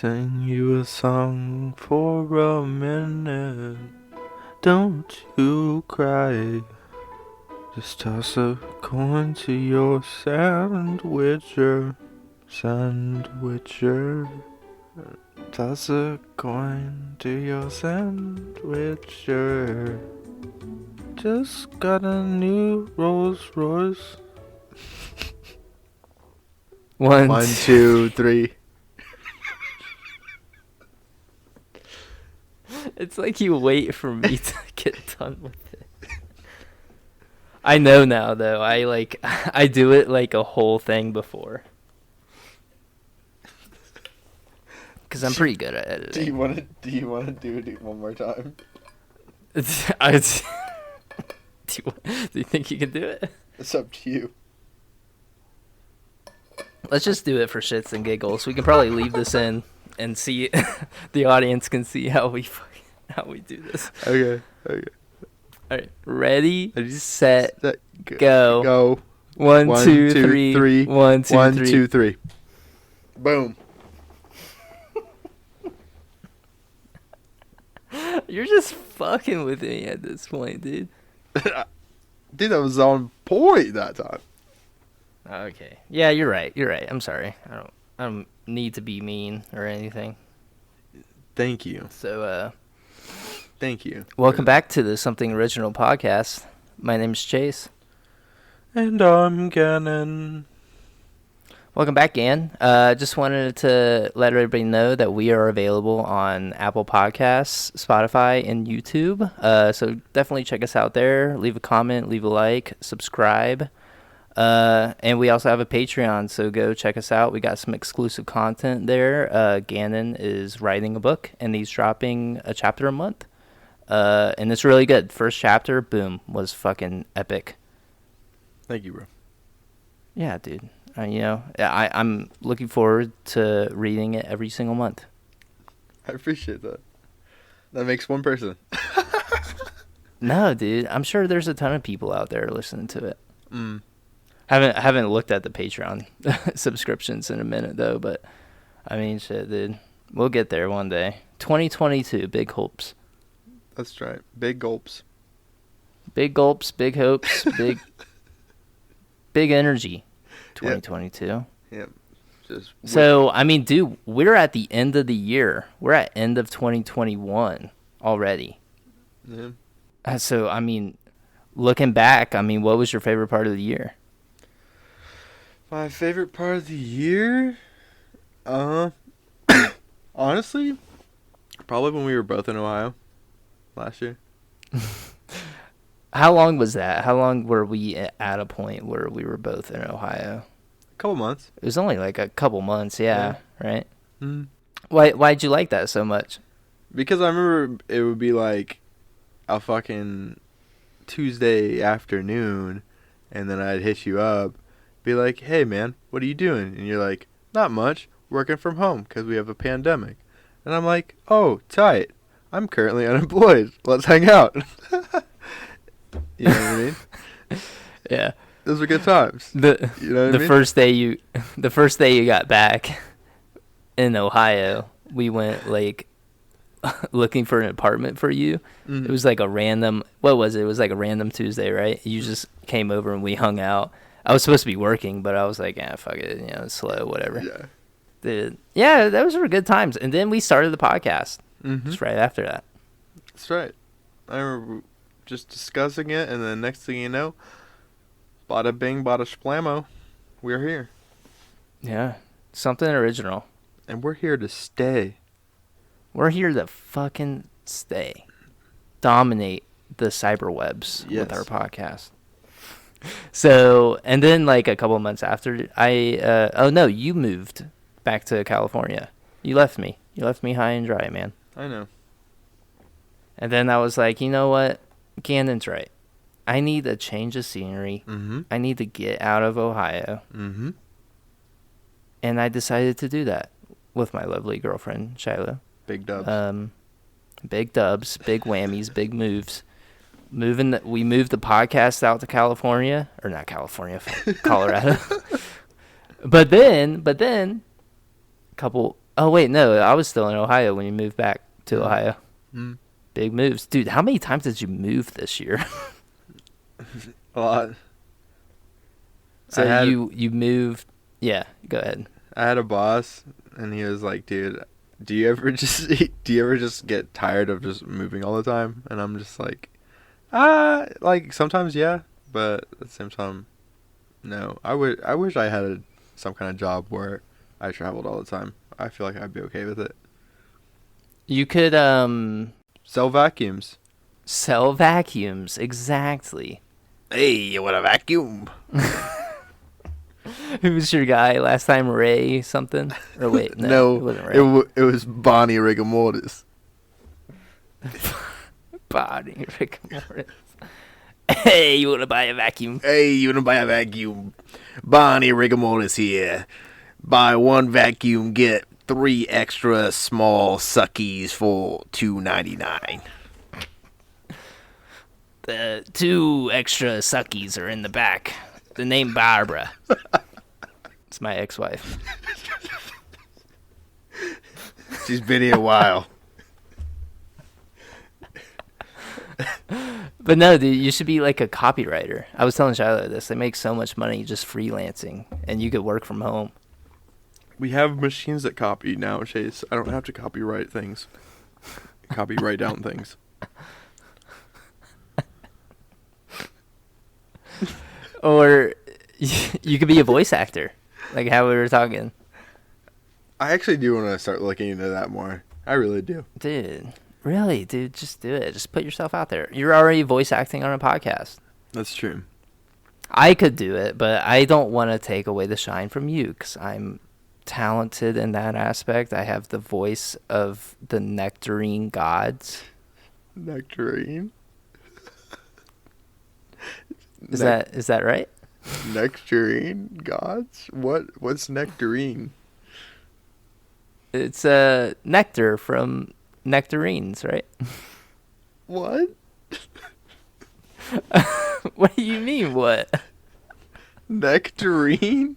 sing you a song for a minute. Don't you cry. Just toss a coin to your SandWitcher. SandWitcher. Toss a coin to your SandWitcher. Just got a new Rolls Royce. One, two, three. It's like you wait for me to get done with it. I know now, though. I do it like a whole thing before. Because I'm pretty good at editing. Do you want to do it one more time? Do you think you can do it? It's up to you. Let's just do it for shits and giggles. We can probably leave this in and see the audience can see how we do this. Okay. All right, ready, set, go. Go. One, two, three. 1, 2, 3. 1, 2, 3. Boom. You're just fucking with me at this point, dude. Dude, that was on point that time. Okay. Yeah, you're right. I'm sorry. I don't need to be mean or anything. Thank you. So, Thank you. welcome back to the Something Original podcast. My name's Chase. And I'm Gannon. Welcome back, Gann. Just wanted to let everybody know that we are available on Apple Podcasts, Spotify, and YouTube. So definitely check us out there. Leave a comment, leave a like, subscribe. And we also have a Patreon, so go check us out. We got some exclusive content there. Gannon is writing a book, and he's dropping a chapter a month. And it's really good. First chapter, boom, was epic. Thank you, bro. Yeah, dude. I'm looking forward to reading it every single month. I appreciate that. That makes one person. No, dude. I'm sure there's a ton of people out there listening to it. Mm. Haven't looked at the Patreon subscriptions in a minute, though. But, I mean, shit, dude. We'll get there one day. 2022, big hopes. That's right. Big gulps. Big gulps, big hopes, big energy. 2022. Yep. So, I mean, dude, we're at the end of the year. We're at end of 2021 already. Yeah. So, I mean, looking back, what was your favorite part of the year? My favorite part of the year? Honestly, probably when we were both in Ohio last year. How long was that? How long were we at a point where we were both in Ohio? A couple months. It was only like a couple months, yeah. Right? Mm-hmm. Why'd you like that so much? Because I remember it would be like a fucking Tuesday afternoon, and then I'd hit you up, be like, hey man, what are you doing? And you're like, not much, working from home because we have a pandemic. And I'm like, oh, tight. I'm currently unemployed. Let's hang out. You know what I mean? Yeah. Those were good times. You know what I mean? The first day you got back in Ohio, we went like looking for an apartment for you. Mm-hmm. It was like a random, what was it? It was like a random Tuesday, right? You just came over and we hung out. I was supposed to be working, but I was like, fuck it, it's slow, whatever. Yeah. Yeah, those were good times. And then we started the podcast just right after that. That's right. I remember just discussing it, and then next thing you know, bada bing, bada splamo, we're here. Yeah, something original. And we're here to stay. We're here to fucking stay. Dominate the cyberwebs with our podcast. So, and then like a couple of months after, you moved back to California. You left me. You left me high and dry, man. I know. And then I was like, you know what? Gannon's right. I need a change of scenery. Mm-hmm. I need to get out of Ohio. Mm-hmm. And I decided to do that with my lovely girlfriend, Shiloh. Big dubs. Big dubs, big whammies, big moves. We moved the podcast out to California, or not California, Colorado. But then, Oh wait, no, I was still in Ohio when you moved back to Ohio. Mm. Big moves, dude. How many times did you move this year? A lot. So you moved. Yeah, go ahead. I had a boss, and he was like, "Dude, do you ever just get tired of just moving all the time?" And I'm just like, like sometimes yeah, but at the same time, no. I wish I had some kind of job where I traveled all the time. I feel like I'd be okay with it. You could Sell vacuums. sell vacuums. Exactly. Hey, you want a vacuum? Who was your guy last time? Ray something? Or wait, no, No, it wasn't Ray. it was Bonnie Rigamortis. Body Rick and Morty. Hey, you want to buy a vacuum? Hey, you want to buy a vacuum? Bonnie Rigamortis here. Buy one vacuum, get 3 extra small suckies for $2.99. The 2 extra suckies are in the back. The name Barbara. It's my ex-wife. She's been here a while. But no, dude, you should be like a copywriter. I was telling Shiloh this. They make so much money just freelancing, and you could work from home. We have machines that copy now, Chase. I don't have to copyright things. Copyright down things. Or you could be a voice actor, like how we were talking. I actually do want to start looking into that more. I really do. Dude, really, dude, just do it. Just put yourself out there. You're already voice acting on a podcast. That's true. I could do it, but I don't want to take away the shine from you because I'm talented in that aspect. I have the voice of the nectarine gods. Nectarine? Is that right? Nectarine gods? What's nectarine? It's nectar from nectarines, right? What? What do you mean, what? Nectarine?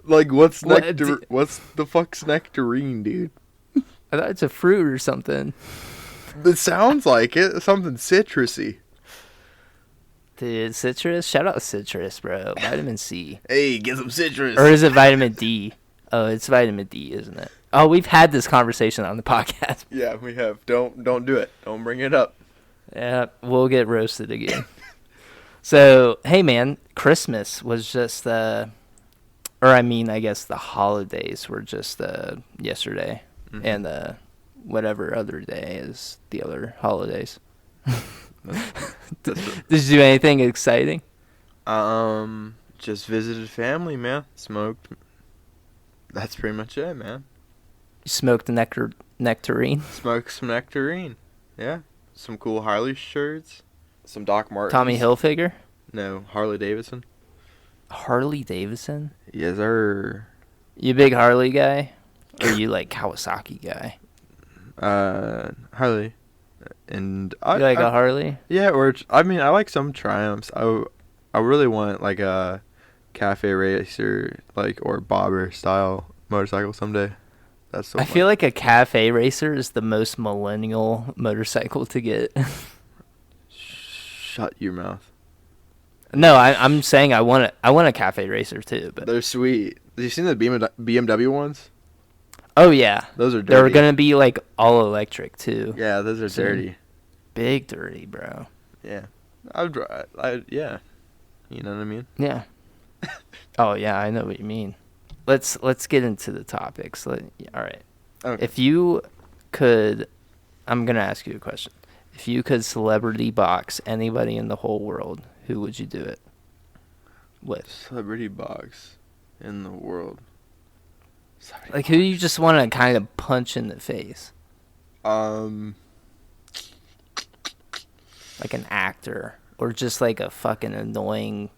Like what's What, nectar? What's the fuck's nectarine, dude? I thought it's a fruit or something. It sounds like it. Something citrusy. Dude, citrus? Shout out citrus, bro. Vitamin C. Hey, get some citrus. Or is it vitamin D? Oh, it's vitamin D, isn't it? Oh, we've had this conversation on the podcast. Yeah, we have. Don't do it. Don't bring it up. Yeah, we'll get roasted again. So, hey, man, Christmas was just, I guess the holidays were just yesterday. Mm-hmm. And whatever other day is the other holidays. Did you do anything exciting? Just visited family, man. Smoked. That's pretty much it, man. You smoked the nectarine? Smoked some nectarine. Yeah. Some cool Harley shirts. Some Doc Martens. Tommy Hilfiger? No, Harley Davidson. Harley Davidson? Yes, sir. You a big Harley guy? Or you like Kawasaki guy? Harley. And You like a Harley? Yeah, I like some Triumphs. I really want like a cafe racer, like, or bobber style motorcycle someday. That's so I feel like a cafe racer is the most millennial motorcycle to get. Shut your mouth. No, I'm saying I want a cafe racer too. But They're sweet. Have you seen the BMW ones? oh yeah, Those are dirty. they're gonna be like all electric too. Yeah, those are soon. dirty. Big dirty, bro. Yeah. Yeah. You know what I mean? Yeah. Oh yeah, I know what you mean. Let's get into the topics. All right. Okay. If you could, I'm gonna ask you a question. If you could celebrity box anybody in the whole world, who would you do it with? Celebrity box in the world. Like who you just want to kind of punch in the face? Like an actor or just like a fucking annoying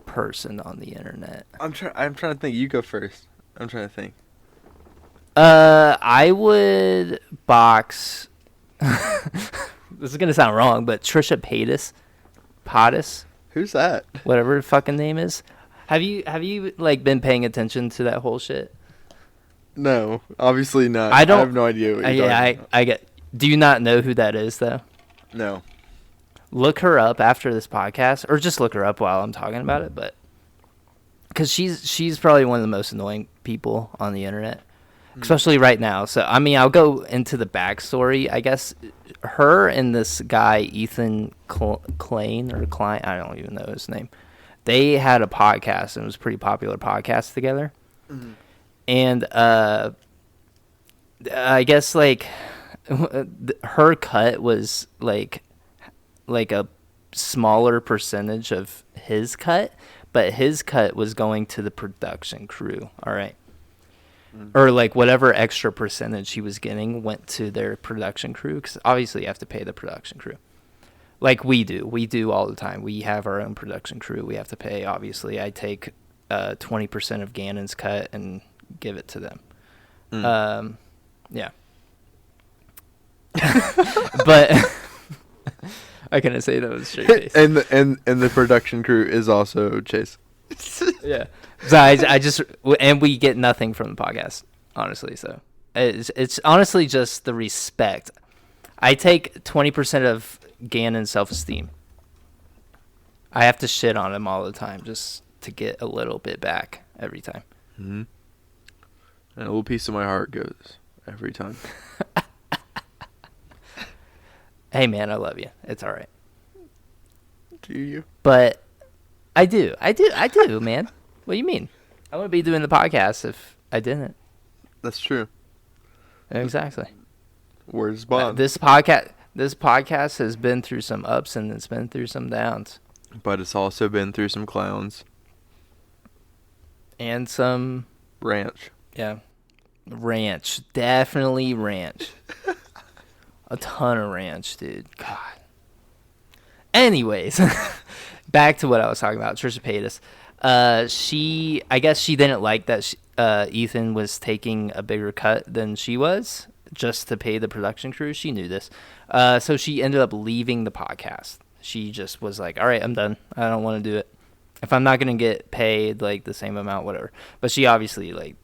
person on the internet. I'm trying to think. You go first. I'm trying to think. I would box. This is gonna sound wrong, but Trisha Paytas, Who's that? whatever her fucking name is. Have you like been paying attention to that whole shit? No, obviously not. I don't. I have no idea what you're talking about. I get. Do you not know who that is though? No. Look her up after this podcast, or just look her up while I'm talking about it. But because she's probably one of the most annoying people on the internet, especially right now. So I mean, I'll go into the backstory. I guess her and this guy Ethan Klein, I don't even know his name. They had a podcast, and it was a pretty popular podcast together. Mm-hmm. And I guess like her cut was like a smaller percentage of his cut, but his cut was going to the production crew. All right. Mm-hmm. Or like whatever extra percentage he was getting went to their production crew, because obviously you have to pay the production crew. Like we do all the time. We have our own production crew. We have to pay. Obviously, I take 20% of Gannon's cut and give it to them. Yeah. But I couldn't say that with a straight face. and the production crew is also Chase. Yeah. So I just, and we get nothing from the podcast, honestly. So it's honestly just the respect. I take 20% of Gannon's self-esteem. I have to shit on him all the time just to get a little bit back every time. Mm-hmm. And a little piece of my heart goes every time. Hey, man, I love you. It's all right. Do you? But I do, man. What do you mean? I wouldn't be doing the podcast if I didn't. That's true. Exactly. Where's Bond? This podcast has been through some ups and it's been through some downs. But it's also been through some clowns. And some... ranch. Yeah. Ranch. Definitely ranch. A ton of ranch, dude. God. Anyways, back to what I was talking about. Trisha Paytas. I guess she didn't like that Ethan was taking a bigger cut than she was just to pay the production crew. She knew this. So she ended up leaving the podcast. She just was like, all right, I'm done. I don't want to do it. If I'm not going to get paid like the same amount, whatever. But she obviously like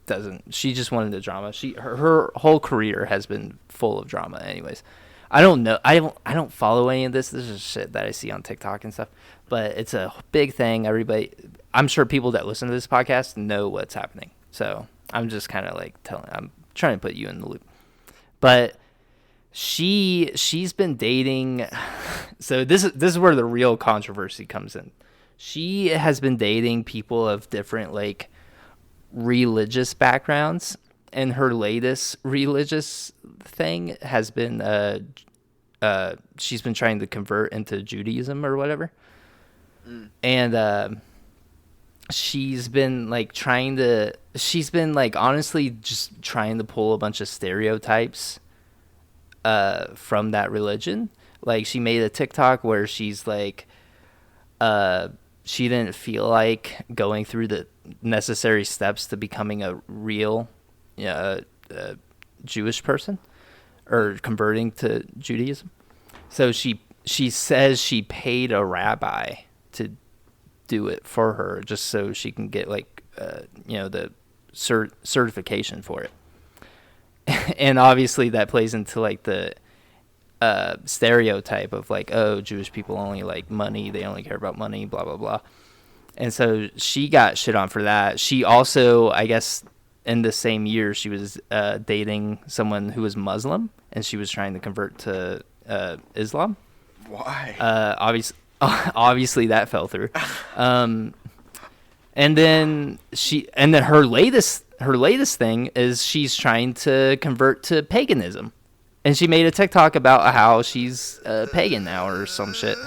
doesn't. She just wanted the drama. Her whole career has been full of drama anyways. I don't know. I don't follow any of this. This is shit that I see on TikTok and stuff. But it's a big thing. Everybody, I'm sure people that listen to this podcast know what's happening. So I'm just kind of like I'm trying to put you in the loop. But she's been dating. So this is where the real controversy comes in. She has been dating people of different like religious backgrounds, and her latest religious thing has been she's been trying to convert into Judaism or whatever. And she's been like honestly just trying to pull a bunch of stereotypes from that religion. Like she made a TikTok where she's like she didn't feel like going through the necessary steps to becoming a real Jewish person or converting to Judaism. So she says she paid a rabbi to do it for her just so she can get like the certification for it. And obviously that plays into like the stereotype of like, oh, Jewish people only like money, they only care about money, blah blah blah. And so she got shit on for that. She also, I guess, in the same year, she was dating someone who was Muslim, and she was trying to convert to Islam. Why? Obviously that fell through. And then her latest thing is she's trying to convert to paganism. And she made a TikTok about how she's pagan now or some shit.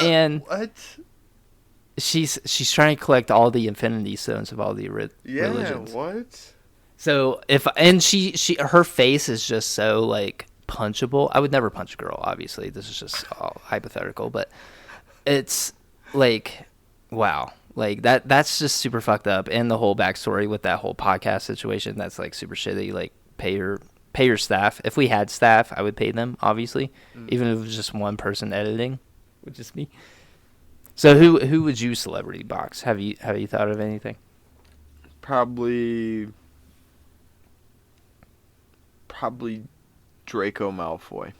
And what? She's trying to collect all the infinity stones of all the religions. Yeah, what? So her face is just so like punchable. I would never punch a girl, obviously. This is just all hypothetical, but it's like, wow. Like that's just super fucked up. And the whole backstory with that whole podcast situation, that's like super shitty. Like pay your staff. If we had staff, I would pay them, obviously. Even if it was just one person editing, which is me. So who would you celebrity box? Have you thought of anything? Probably Probably Draco Malfoy.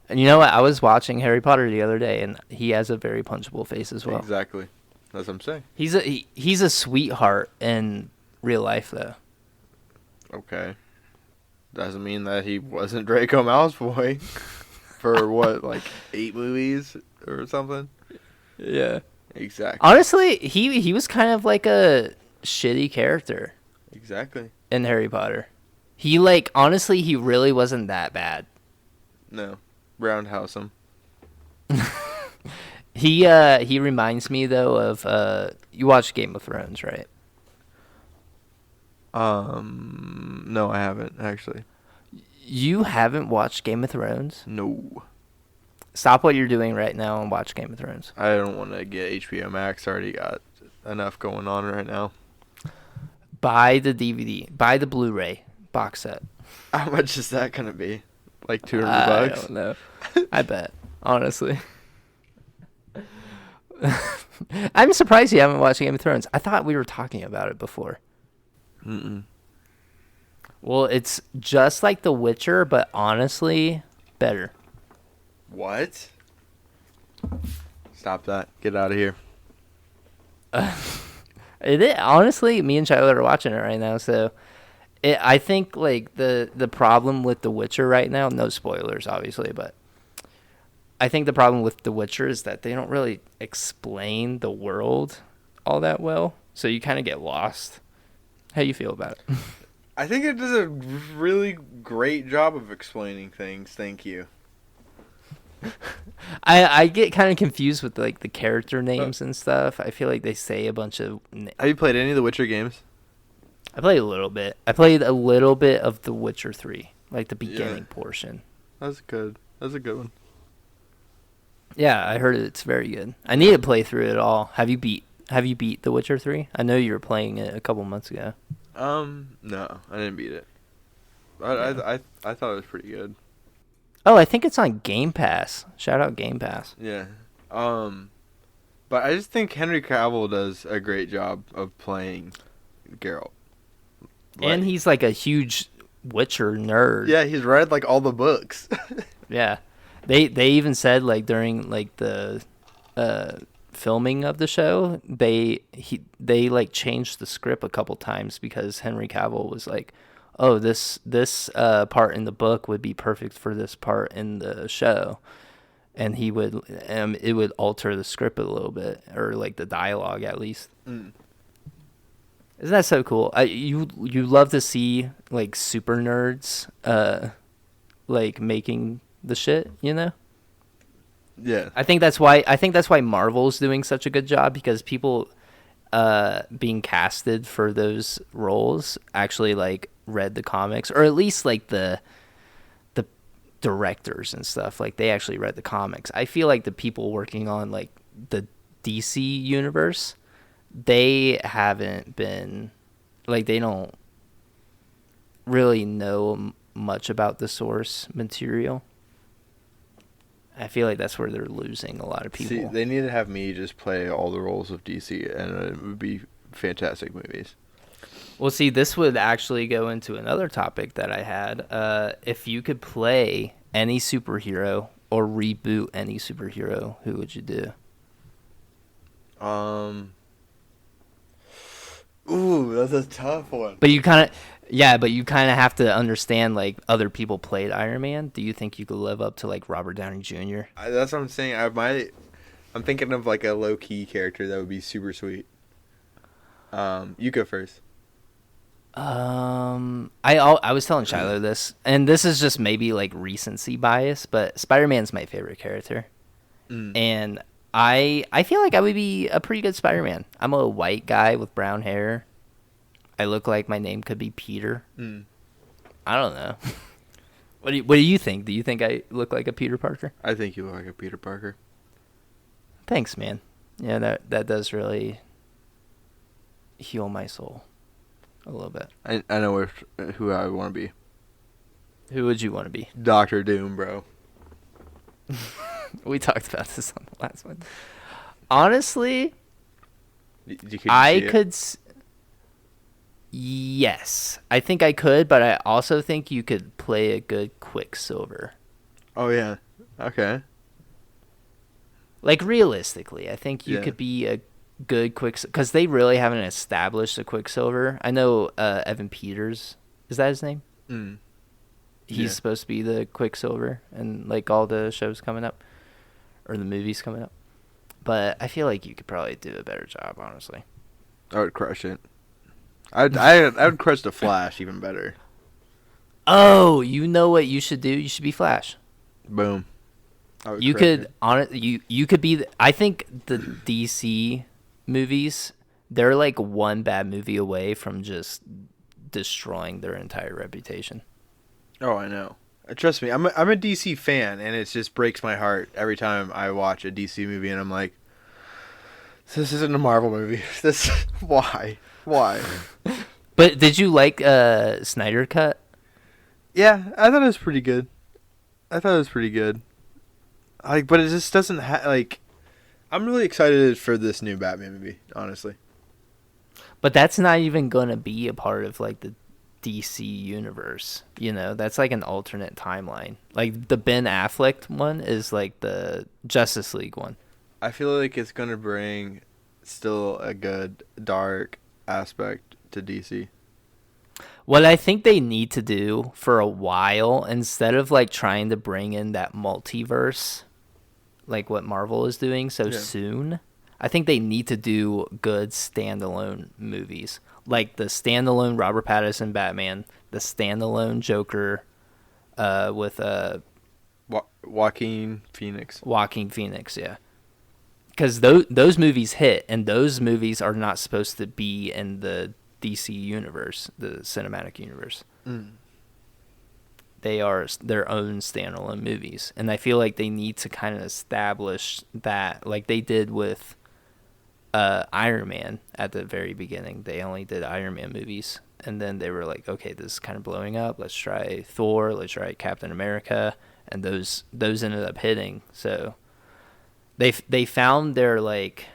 And you know what? I was watching Harry Potter the other day, and he has a very punchable face as well. Exactly. That's what I'm saying. He's a sweetheart in real life, though. Okay. Doesn't mean that he wasn't Draco Malfoy for what, like 8 movies or something? Yeah. Exactly. Honestly, he was kind of like a shitty character Exactly. in Harry Potter. Honestly, he really wasn't that bad. No. Roundhouse him. He reminds me though of you watch Game of Thrones, right? No, I haven't actually. You haven't watched Game of Thrones? No. Stop what you're doing right now and watch Game of Thrones. I don't want to get HBO Max. I already got enough going on right now. Buy the DVD. Buy the Blu-ray box set. How much is that gonna be? Like $200? I don't know. I bet, honestly. I'm surprised you haven't watched Game of Thrones. I thought we were talking about it before. Mm-mm. Well, it's just like The Witcher, but honestly, better. What? Stop that. Get out of here. Honestly, me and Tyler are watching it right now, so I think like the problem with The Witcher right now, no spoilers obviously, but I think the problem with The Witcher is that they don't really explain the world all that well, so you kind of get lost. How you feel about it? I think it does a really great job of explaining things. Thank you. I get kind of confused with like the character names and stuff. I feel like they say a bunch of. Have you played any of the Witcher games? I played a little bit. I played a little bit of The Witcher 3, like the beginning portion. That's good. That's a good one. Yeah, I heard it's very good. I need to play through it all. Have you beat The Witcher 3? I know you were playing it a couple months ago. No, I didn't beat it. I thought it was pretty good. Oh, I think it's on Game Pass. Shout out Game Pass. Yeah. But I just think Henry Cavill does a great job of playing Geralt. And he's like a huge Witcher nerd. Yeah, he's read like all the books. Yeah. They even said like during like the filming of the show, they like changed the script a couple times because Henry Cavill was like, "Oh, this part in the book would be perfect for this part in the show." And it would alter the script a little bit, or like the dialogue at least. Mm. Isn't that so cool? You love to see like super nerds like making the shit, you know? Yeah. I think that's why Marvel's doing such a good job, because people being casted for those roles actually like read the comics, or at least like the directors and stuff, like they actually read the comics. I feel like the people working on like the DC universe, they haven't been like, they don't really know much about the source material. I feel like that's where they're losing a lot of people. See, they need to have me just play all the roles of DC, and it would be fantastic movies. Well, see, this would actually go into another topic that I had. If you could play any superhero or reboot any superhero, who would you do? Ooh, that's a tough one. But you kind of have to understand like other people played Iron Man. Do you think you could live up to like Robert Downey Jr.? That's what I'm saying. I'm thinking of like a low key character that would be super sweet. You go first. I was telling Shiloh this, and this is just maybe like recency bias, but Spider-Man's my favorite character. And I feel like I would be a pretty good Spider-Man. I'm a white guy with brown hair. I look like my name could be Peter. I don't know. What do you think? Do you think I look like a Peter Parker? I think you look like a Peter Parker. Thanks, man. Yeah, that does really heal my soul a little bit. I know who I want to be. Who would you want to be? Dr. Doom, bro. We talked about this on the last one. Honestly, Yes, I think I could, but I also think you could play a good Quicksilver. Oh yeah. Okay. Like realistically, I think you Yeah. could be a good because they really haven't established a Quicksilver. I know Evan Peters, is that his name? Mm. He's Yeah. supposed to be the Quicksilver and like all the shows coming up or the movies coming up. But I feel like you could probably do a better job, honestly. I would crush it. I would crush the Flash even better. Oh, you know what you should do? You should be Flash. Boom. I would You crush could it. you could be. I think the DC movies, they're like one bad movie away from just destroying their entire reputation. Oh, I know. Trust me, I'm a DC fan, and it just breaks my heart every time I watch a DC movie, and I'm like, this isn't a Marvel movie. This why? But did you like Snyder Cut? Yeah, I thought it was pretty good. I thought it was pretty good. Like, but it just doesn't like. I'm really excited for this new Batman movie, honestly. But that's not even gonna be a part of like the DC universe. You know, that's like an alternate timeline. Like the Ben Affleck one is like the Justice League one. I feel like it's gonna bring still a good dark aspect to DC. What I think they need to do for a while, instead of like trying to bring in that multiverse, like what Marvel is doing so Yeah. soon, I think they need to do good standalone movies. Like the standalone Robert Pattinson Batman, the standalone Joker with Joaquin Phoenix. Joaquin Phoenix, yeah. Because those movies hit, and those movies are not supposed to be in the DC universe, the cinematic universe. Mm. They are their own standalone movies, and I feel like they need to kind of establish that, like they did with Iron Man at the very beginning. They only did Iron Man movies, and then they were like, okay, this is kind of blowing up. Let's try Thor. Let's try Captain America, and those ended up hitting. So they found their like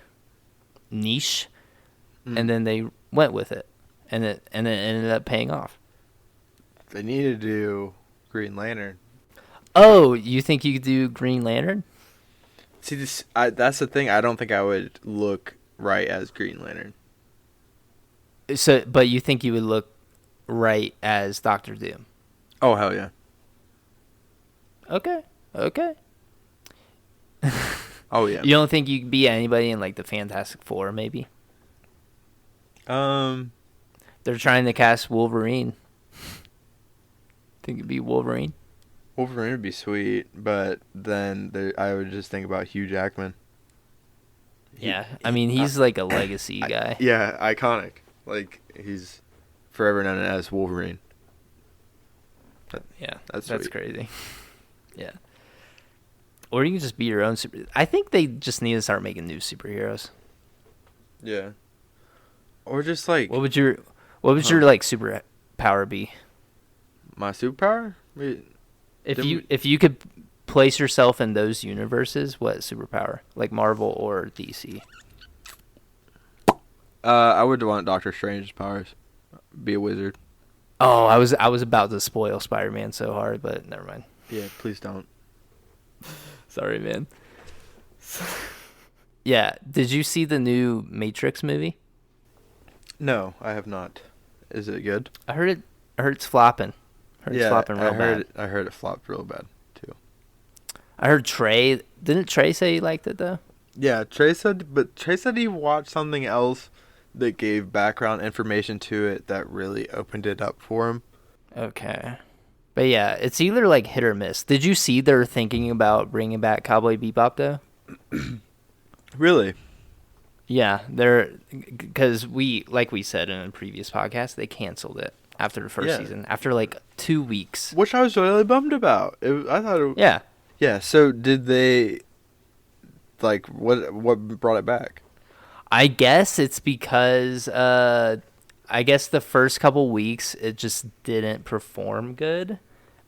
niche, and then they went with it, and it ended up paying off. They need to do Green Lantern. Oh, you think you could do Green Lantern? See, that's the thing. I don't think I would look right as Green Lantern. So, but you think you would look right as Doctor Doom? Oh, hell yeah. Okay. Oh, yeah. You don't think you could be anybody in like the Fantastic Four? Maybe Um, they're trying to cast Wolverine. Think it'd be Wolverine? Wolverine would be sweet, but then I would just think about Hugh Jackman. Yeah, I mean he's like a legacy guy. Yeah, iconic. Like, he's forever known as Wolverine. Yeah, That's that's sweet. crazy. Yeah. Or you can just be your own super. I think they just need to start making new superheroes. Yeah. Or just like What would your like super power be? my superpower? If you could place yourself in those universes, what superpower? Like Marvel or DC? I would want Doctor Strange's powers. Be a wizard. Oh, I was about to spoil Spider-Man so hard, but never mind. Yeah, please don't. Sorry, man. Yeah, did you see the new Matrix movie? No, I have not. Is it good? I heard it's flopping. It's flopping real bad. I heard it flopped real bad too. I heard Trey. Didn't Trey say he liked it though? Yeah, Trey said he watched something else that gave background information to it that really opened it up for him. Okay. But yeah, it's either like hit or miss. Did you see they're thinking about bringing back Cowboy Bebop though? Really? Yeah, they're because like we said in a previous podcast, they canceled it after the first season after like 2 weeks. Which I was really bummed about. I thought it. Yeah. Yeah. So did they? Like what brought it back? I guess it's because I guess the first couple weeks it just didn't perform good.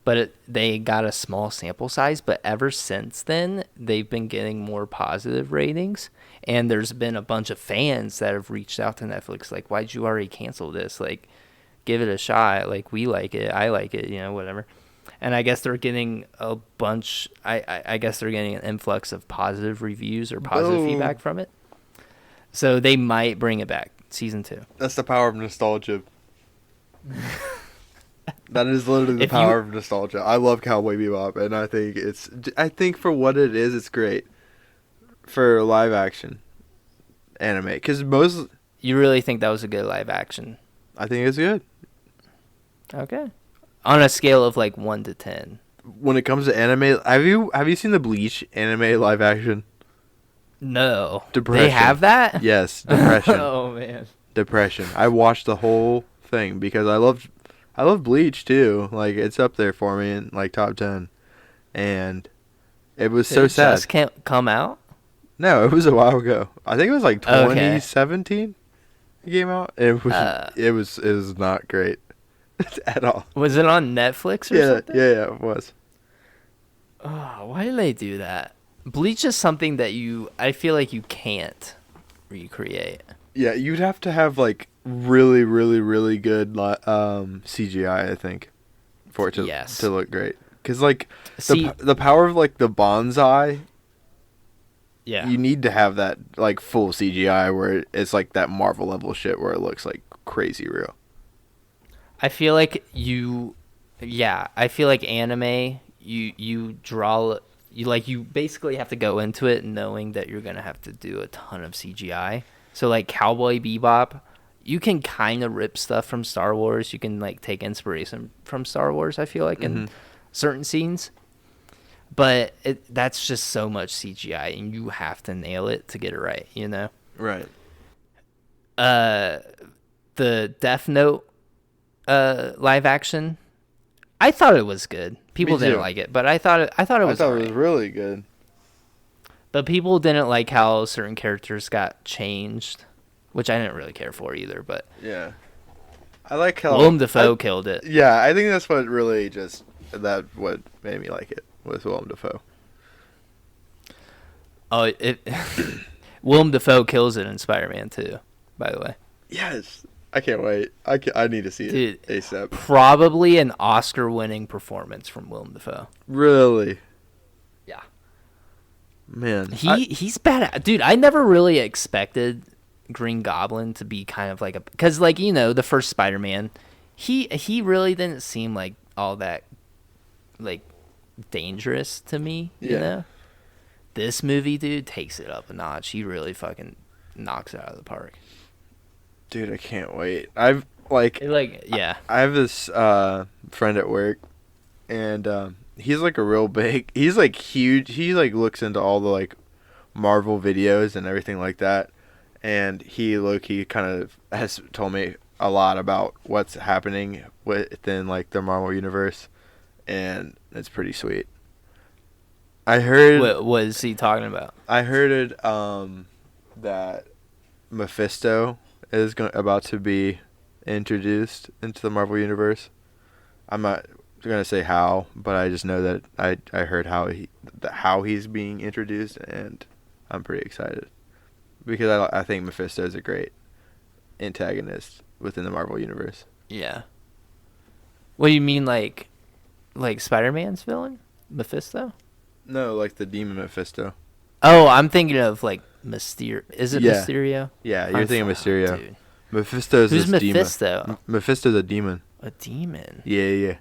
but they got a small sample size. But ever since then, they've been getting more positive ratings. And there's been a bunch of fans that have reached out to Netflix, like, why'd you already cancel this? Like, give it a shot. Like, we like it. I like it, whatever. And I guess they're getting a bunch, I guess they're getting an influx of positive reviews or positive feedback from it. So they might bring it back, season 2. That's the power of nostalgia. That is literally the power of nostalgia. I love Cowboy Bebop, and I think for what it is, it's great for live action anime. Because you really think that was a good live action? I think it's good. Okay. On a scale of like 1 to 10. When it comes to anime, have you seen the Bleach anime live action? No. Depression. They have that? Yes, Depression. Oh man. Depression. I watched the whole thing because I love Bleach too. Like, it's up there for me in like top 10. And it was so sad. It just can't come out? No, it was a while ago. I think it was like 2017 it came out. It was not great at all. Was it on Netflix or something? Yeah, it was. Oh, why did they do that? Bleach is something that I feel like you can't recreate. Yeah, you'd have to have like really, really, really good CGI, I think, for it to look great. Because like the power of like the bonsai, you need to have that like full CGI where it's like that Marvel level shit where it looks like crazy real. I feel like anime, you draw. You basically have to go into it knowing that you're gonna have to do a ton of CGI. So like Cowboy Bebop, you can kind of rip stuff from Star Wars. You can like take inspiration from Star Wars, I feel like, in certain scenes. But that's just so much CGI, and you have to nail it to get it right, Right. The Death Note live action, I thought it was good. People didn't like it, but I thought it was it was really good. But people didn't like how certain characters got changed, which I didn't really care for either. But yeah, I like how Willem Dafoe killed it. Yeah, I think that's what really what made me like it was Willem Dafoe. Oh, Willem Dafoe kills it in Spider-Man 2, by the way. Yes. I can't wait. I need to see it ASAP. Probably an Oscar-winning performance from Willem Dafoe. Really? Yeah. Man. He's bad. Dude, I never really expected Green Goblin to be kind of like a... Because, like, the first Spider-Man, he really didn't seem like all that, like, dangerous to me, you know? This movie, dude, takes it up a notch. He really fucking knocks it out of the park. Dude, I can't wait. I have this friend at work, and he's like he's like huge. He like looks into all the like Marvel videos and everything like that, and he low-key kind of has told me a lot about what's happening within like the Marvel universe, and it's pretty sweet. I heard. What was he talking about? I heard it that Mephisto is about to be introduced into the Marvel universe. I'm not gonna say how, but I just know that I heard how he's being introduced, and I'm pretty excited because I think Mephisto is a great antagonist within the Marvel universe. Yeah. What do you mean, like Spider-Man's villain, Mephisto? No, like the demon Mephisto. Oh, I'm thinking of like Mysterio. Is it Mysterio? Yeah, you're thinking Mysterio. Dude. Mephisto's Who's this Mephisto? demon. Mephisto's a demon. A demon? Yeah.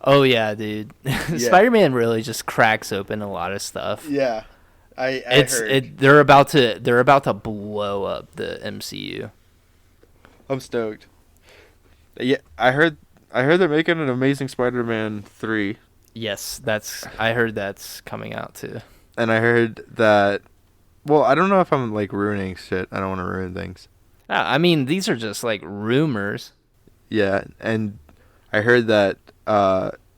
Oh yeah, dude. Spider-Man really just cracks open a lot of stuff. Yeah, I heard. They're about to blow up the MCU. I'm stoked. Yeah, I heard they're making an Amazing Spider-Man 3. Yes, I heard that's coming out too. And I heard that. Well, I don't know if I'm like ruining shit. I don't want to ruin things. I mean, these are just like rumors. Yeah, and I heard that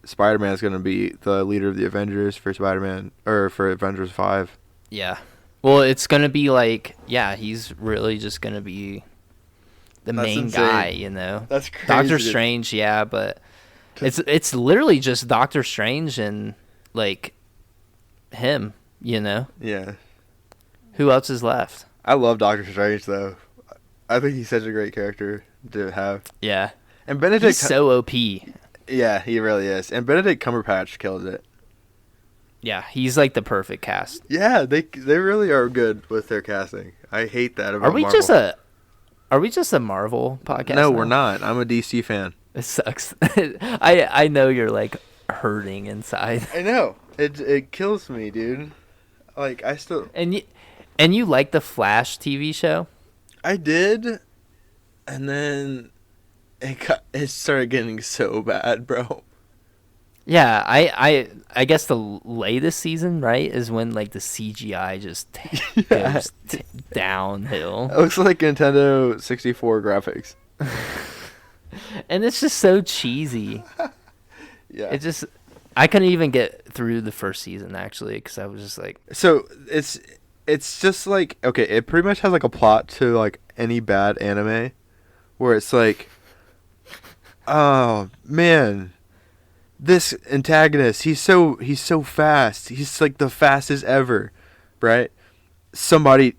Spider-Man is going to be the leader of the Avengers for Spider-Man or for Avengers 5. Yeah. Well, it's going to be like, he's really just going to be the main guy, That's crazy. Doctor Strange, but It's literally just Doctor Strange and like him, you know. Yeah. Who else is left? I love Doctor Strange though. I think he's such a great character to have. Yeah. And Benedict, He's so OP. yeah, he really is. And Benedict Cumberbatch kills it. Yeah, he's like the perfect cast. Yeah, they really are good with their casting. I hate that about Are we Marvel. Are we just a Marvel podcast? No, now? we're not. I'm a DC fan. It sucks. I know you're like hurting inside. I know. It kills me, dude. Like I still And you like the Flash TV show? I did, and then it started getting so bad, bro. Yeah, I guess the latest season, right, is when like the CGI just goes downhill. It looks like Nintendo 64 graphics. And it's just so cheesy. Yeah. I couldn't even get through the first season actually because I was just like. So it's just like, okay, it pretty much has like a plot to like any bad anime, where it's like, oh man, this antagonist, he's so fast. He's like the fastest ever, right? Somebody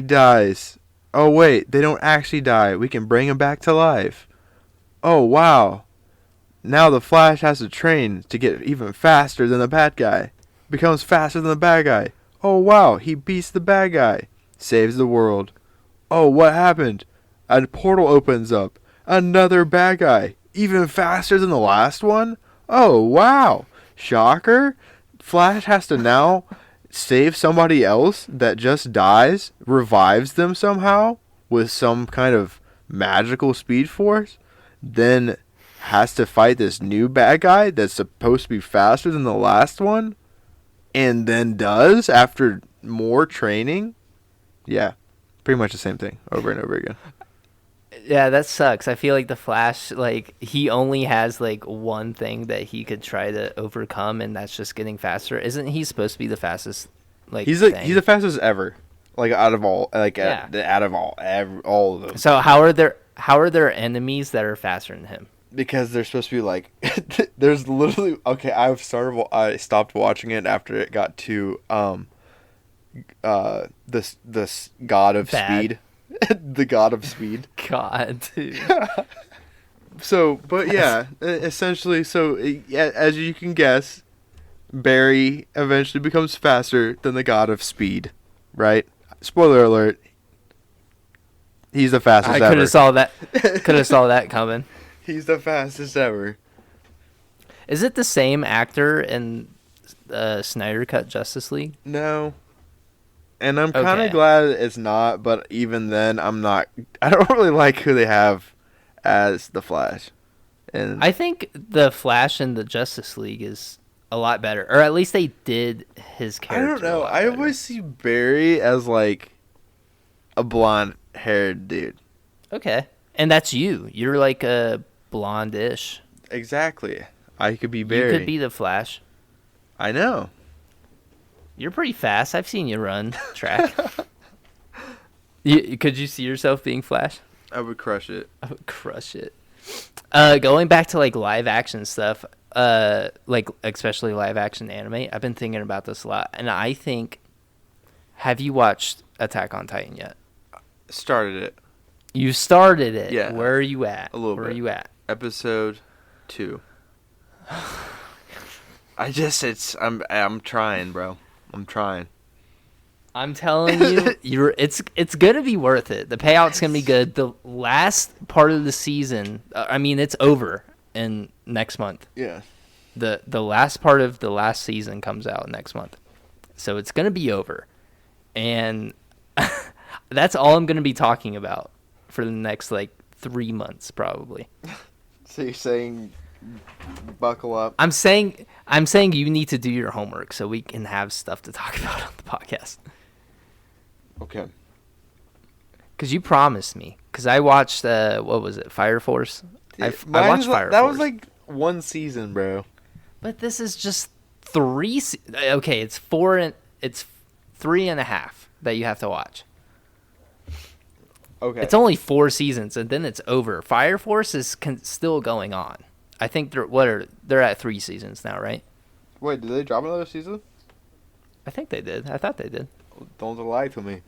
dies. Oh wait, they don't actually die. We can bring him back to life. Oh wow. Now the Flash has to train to get even faster than the bad guy. Becomes faster than the bad guy. Oh wow, he beats the bad guy. Saves the world. Oh, what happened? A portal opens up. Another bad guy. Even faster than the last one? Oh wow. Shocker. Flash has to now save somebody else that just dies, revives them somehow with some kind of magical speed force, then has to fight this new bad guy that's supposed to be faster than the last one, and then does after more training. Yeah, pretty much the same thing over and over again. Yeah, that sucks. I feel like the Flash, like, he only has like one thing that he could try to overcome, and that's just getting faster. Isn't he supposed to be the fastest? Like, he's the fastest ever, like out of all, like Yeah. out of all of them. So how are there enemies that are faster than him? Because they're supposed to be like, there's literally, okay, I stopped watching it after it got to this god of Bad. speed, the god of speed. God, dude. So, but yeah, essentially, so as you can guess, Barry eventually becomes faster than the god of speed, right? Spoiler alert. He's the fastest ever. I could have saw that. Could have saw that coming. He's the fastest ever. Is it the same actor in Snyder Cut Justice League? No. And I'm kind of Okay. glad it's not, but even then, I don't really like who they have as the Flash. And I think the Flash in the Justice League is a lot better, or at least they did his I character. don't know. a lot I better. always see Barry as like a blonde-haired dude. Okay, and that's you. You're like a blonde-ish. Exactly. I could be Barry. You could be the Flash. I know. You're pretty fast. I've seen you run track. Could you see yourself being Flash? I would crush it. I would crush it. Going back to like live action stuff, like especially live action anime, I've been thinking about this a lot, and I think, have you watched Attack on Titan yet? Started it. You started it. Yeah. Where are you at? A little Where bit. are you at? Episode 2. I'm trying, bro. I'm trying. I'm telling you, it's gonna be worth it. The payout's gonna be good. The last part of the season, I mean, it's over in next month. Yeah. The last part of the last season comes out next month, so it's gonna be over, and that's all I'm gonna be talking about for the next like 3 months probably. So you're saying buckle up. I'm saying you need to do your homework so we can have stuff to talk about on the podcast. Okay. Because you promised me. Because I watched, what was it, Fire Force? I watched Fire Force. That was like one season, bro. But this is just okay, it's 3.5 that you have to watch. Okay. It's only 4 seasons, and then it's over. Fire Force is still going on. I think they're at 3 seasons now, right? Wait, did they drop another season? I think they did. I thought they did. Don't lie to me.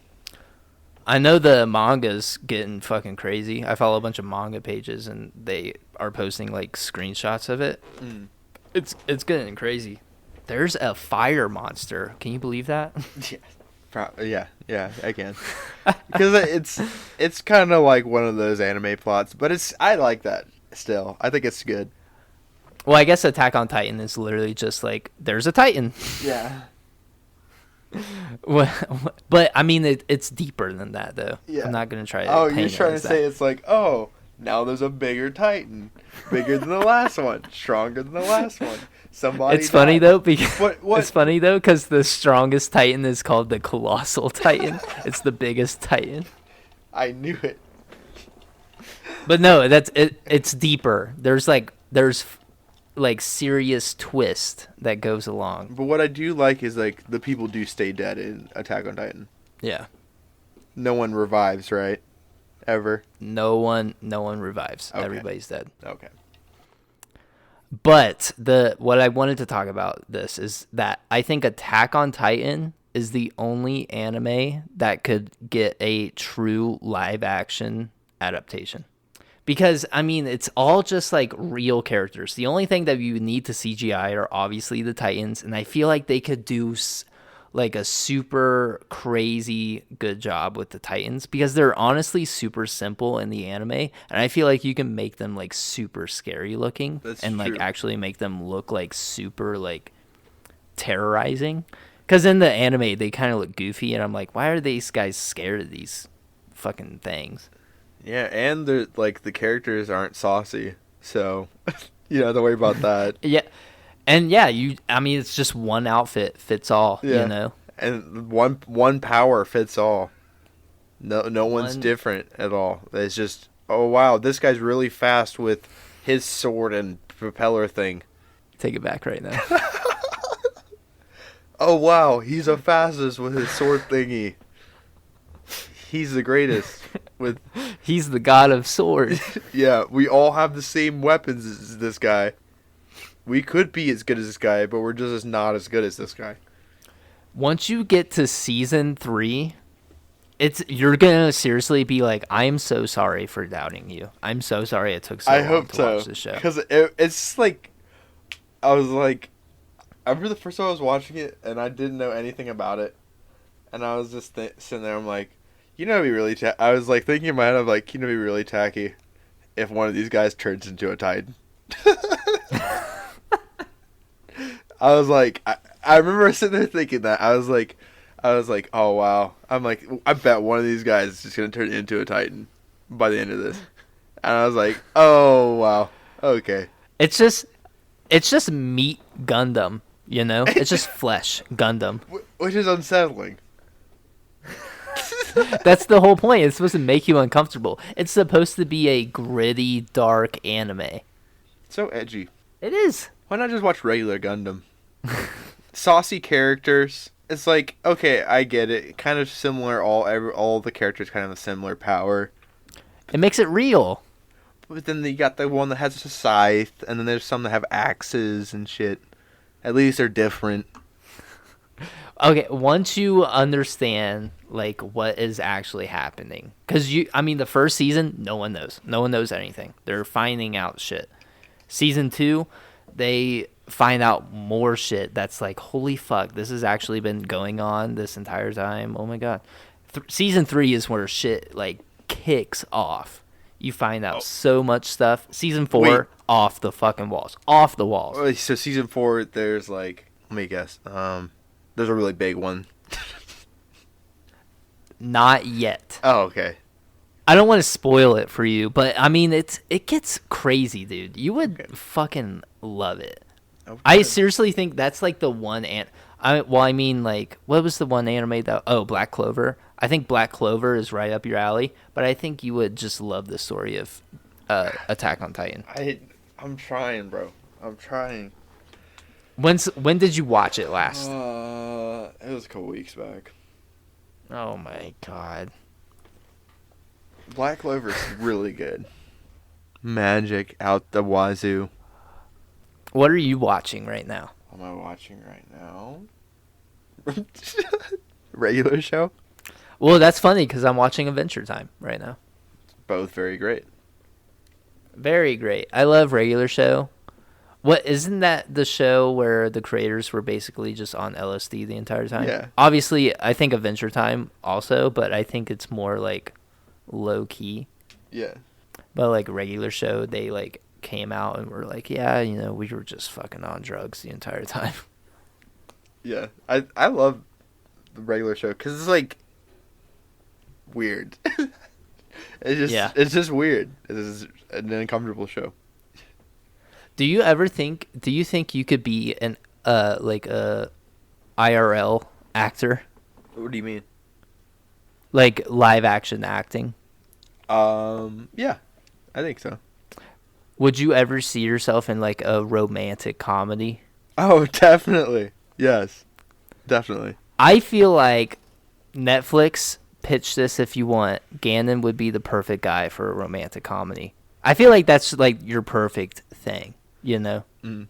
I know the manga's getting fucking crazy. I follow a bunch of manga pages, and they are posting like screenshots of it. Mm. It's getting crazy. There's a fire monster. Can you believe that? Yeah, I can. Because it's kind of like one of those anime plots, but I like that still. I think it's good. Well, I guess Attack on Titan is literally just like there's a Titan. Yeah. But I mean, it's deeper than that, though. Yeah. I'm not gonna try. Oh, paint you're it trying as to that. say it's like, oh, now there's a bigger Titan, bigger than the last one, stronger than the last one. Somebody. It's funny died. though because What? it's funny though because the strongest Titan is called the Colossal Titan. It's the biggest Titan. I knew it. But no, that's it. It's deeper. There's serious twist that goes along. But what I do like is like the people do stay dead in Attack on Titan. Yeah. No one revives, right? Ever. No one revives. Okay. Everybody's dead. Okay. But what I wanted to talk about this is that I think Attack on Titan is the only anime that could get a true live action adaptation. Because, I mean, it's all just like real characters. The only thing that you need to CGI are obviously the Titans. And I feel like they could do like a super crazy good job with the Titans because they're honestly super simple in the anime. And I feel like you can make them like super scary looking. That's and like true. actually make them look like super like terrorizing. Because in the anime, they kind of look goofy. And I'm like, why are these guys scared of these fucking things? Yeah, and the characters aren't saucy, so you don't have to worry about that. Yeah. And yeah, I mean, it's just one outfit fits all, Yeah. you know? And one power fits all. No one's different at all. It's just, oh wow, this guy's really fast with his sword and propeller thing. Take it back right now. Oh wow, he's the fastest with his sword thingy. He's the greatest with. He's the god of swords. Yeah, we all have the same weapons as this guy. We could be as good as this guy, but we're just not as good as this guy. Once you get to season 3, you're gonna seriously be like, I am so sorry for doubting you. I'm so sorry it took so long to watch this show. Because it's like, I remember the first time I was watching it, and I didn't know anything about it, and I was just sitting there. I'm like, you know, it'd be really. I was like thinking in my head, I'm like, you know, it'd be really tacky if one of these guys turns into a Titan. I was like, I remember sitting there thinking that. I was like, oh wow. I'm like, I bet one of these guys is just gonna turn into a Titan by the end of this. And I was like, oh wow, okay. It's just meat Gundam, you know? It's just flesh Gundam. Which is unsettling. That's the whole point. It's supposed to make you uncomfortable. It's supposed to be a gritty, dark anime. So edgy. It is. Why not just watch regular Gundam? Saucy characters. It's like, okay, I get it. Kind of similar. All the characters kind of have a similar power. It makes it real. But then you got the one that has a scythe, and then there's some that have axes and shit. At least they're different. Okay, once you understand like what is actually happening, because the first season, no one knows anything. They're finding out shit. Season 2, they find out more shit that's like, holy fuck, this has actually been going on this entire time. Oh my god. Season 3 is where shit like kicks off. You find out so much stuff. Season 4, Wait. off the fucking walls. Off the walls. Wait, so season 4, there's like, let me guess. There's a really big one. Not yet. Oh, okay. I don't want to spoil it for you, but I mean, it gets crazy, dude. You would fucking love it. Okay. I seriously think that's like the one what was the one anime that? Oh, Black Clover. I think Black Clover is right up your alley, but I think you would just love the story of Attack on Titan. I'm trying, bro. I'm trying. When did you watch it last? It was a couple weeks back. Oh my god. Black Clover's really good. Magic out the wazoo. What are you watching right now? What am I watching right now? Regular show? Well, that's funny because I'm watching Adventure Time right now. Both very great. Very great. I love Regular Show. What isn't that the show where the creators were basically just on LSD the entire time? Yeah. Obviously, I think Adventure Time also, but I think it's more like low key. Yeah. But like Regular Show, they like came out and were like, yeah, we were just fucking on drugs the entire time. Yeah. I love the Regular Show because it's like weird. It's just weird. It's an uncomfortable show. Do you think you could be an like a IRL actor? What do you mean? Like live action acting? Yeah. I think so. Would you ever see yourself in like a romantic comedy? Oh, definitely. Yes. Definitely. I feel like Netflix, pitch this if you want. Gannon would be the perfect guy for a romantic comedy. I feel like that's like your perfect thing, Mm.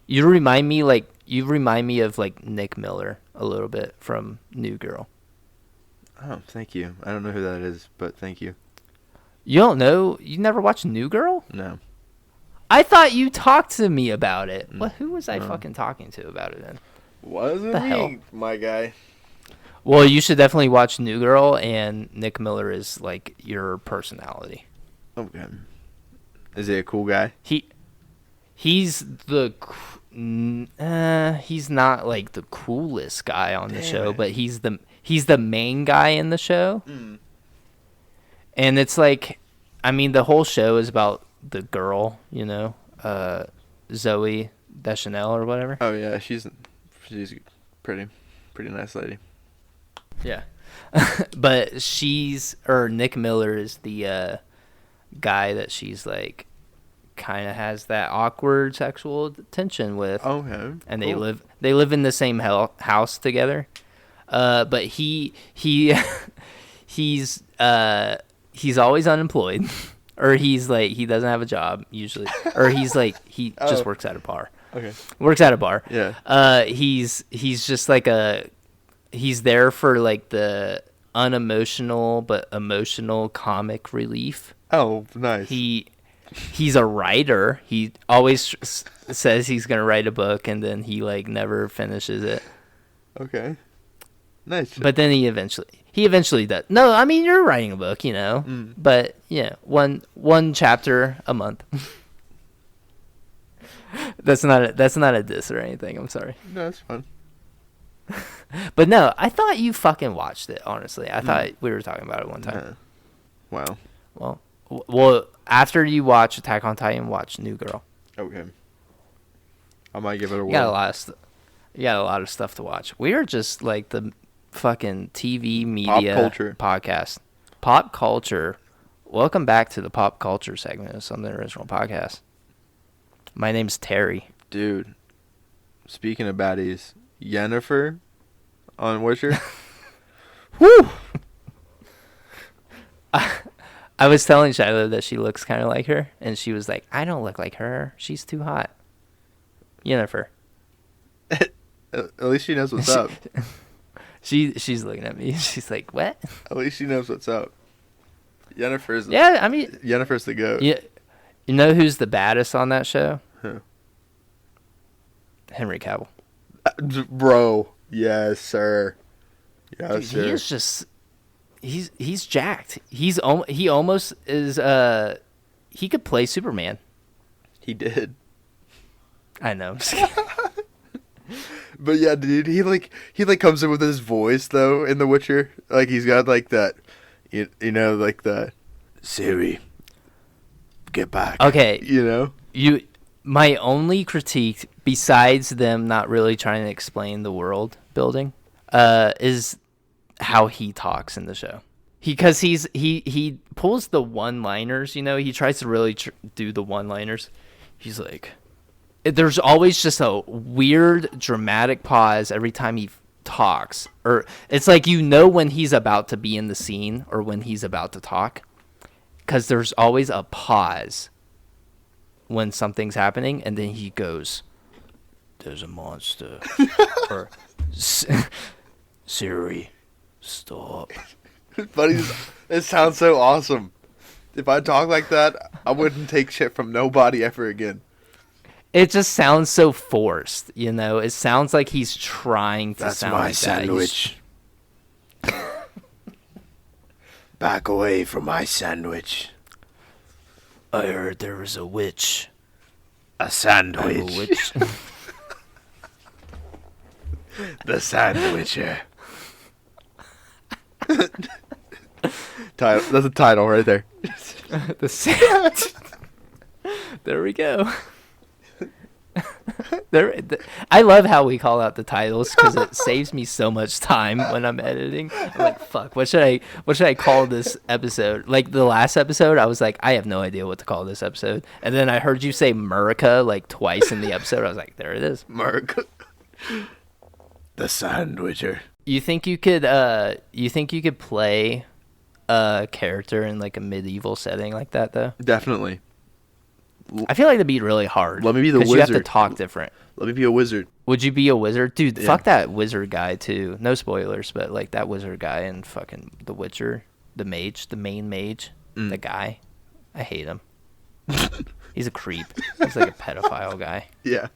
You remind me of like Nick Miller a little bit from New Girl. Oh, thank you. I don't know who that is, but thank you. You don't know? You never watched New Girl? No. I thought you talked to me about it. Mm. What? Who was I No. fucking talking to about it then? Wasn't The me, hell? my guy. Well, you should definitely watch New Girl, and Nick Miller is like your personality. Okay. Is he a cool guy? He's he's not like the coolest guy on the show, but he's the main guy in the show. Mm. And it's like, I mean, the whole show is about the girl, Zoe Deschanel or whatever. Oh yeah, she's pretty nice lady. Yeah. But Nick Miller is the guy that she's like kind of has that awkward sexual tension with. Okay. And cool. they live in the same house together. But he's always unemployed. Or he's like, he doesn't have a job usually. Or he's like, he just works at a bar. Okay. Works at a bar. Yeah. He's just like he's there for like the unemotional but emotional comic relief. Oh, nice. He's a writer. He always says he's going to write a book and then he like never finishes it. Okay. Nice. But then he eventually does. No, I mean, you're writing a book, Mm. But yeah, one chapter a month. That's not a diss or anything. I'm sorry. No, that's fun. But no, I thought you fucking watched it. Honestly, I thought we were talking about it one time. Wow. Well, after you watch Attack on Titan, watch New Girl. Okay. I might give it a whirl. You got a lot of stuff to watch. We are just like the fucking TV media Pop culture podcast. Pop culture. Welcome back to the pop culture segment of Something Original Podcast. My name's Terry. Dude, speaking of baddies, Yennefer on Witcher. Woo! I was telling Shiloh that she looks kind of like her, and she was like, I don't look like her. She's too hot. Yennefer. At least she knows what's up. She's looking at me. She's like, what? At least she knows what's up. Yennefer's the goat. Yeah, you know who's the baddest on that show? Who? Henry Cavill. Bro, yes, sir. Yes, Dude, sir. he is just he's jacked. He almost is he could play Superman. He did. I know. But yeah, dude, he comes in with his voice though in The Witcher. Like he's got like that, you know, like the Siri, get back. Okay, You know. My only critique, besides them not really trying to explain the world building, is how he talks in the show. Because he pulls the one-liners. He tries to really do the one-liners. He's like, there's always just a weird dramatic pause every time he talks, or it's like when he's about to be in the scene or when he's about to talk, because there's always a pause. when something's happening, and then he goes, "There's a monster," or "Siri, stop." Buddy, it sounds so awesome. If I talk like that, I wouldn't take shit from nobody ever again. It just sounds so forced, you know? It sounds like he's trying to That's sound my like sandwich. Back away from my sandwich. I heard there was a witch. A sandwich. I'm a witch. The SandWitcher. Title. That's a title right there. There we go. I love how we call out the titles because it saves me so much time when I'm editing. I'm like, fuck, what should I call this episode? Like the last episode, I was like, I have no idea what to call this episode. And then I heard you say Murica like twice in the episode. I was like, there it is. Murica. The SandWitcher. You think you could play a character in like a medieval setting like that though? Definitely. I feel like that'd be really hard. Let me be the wizard. You have to talk different. Let me be a wizard. Would you be a wizard? Dude, Yeah. fuck that wizard guy too. No spoilers, but like that wizard guy in fucking The Witcher, the mage, the main mage, the guy. I hate him. He's a creep. He's like a pedophile guy. Yeah.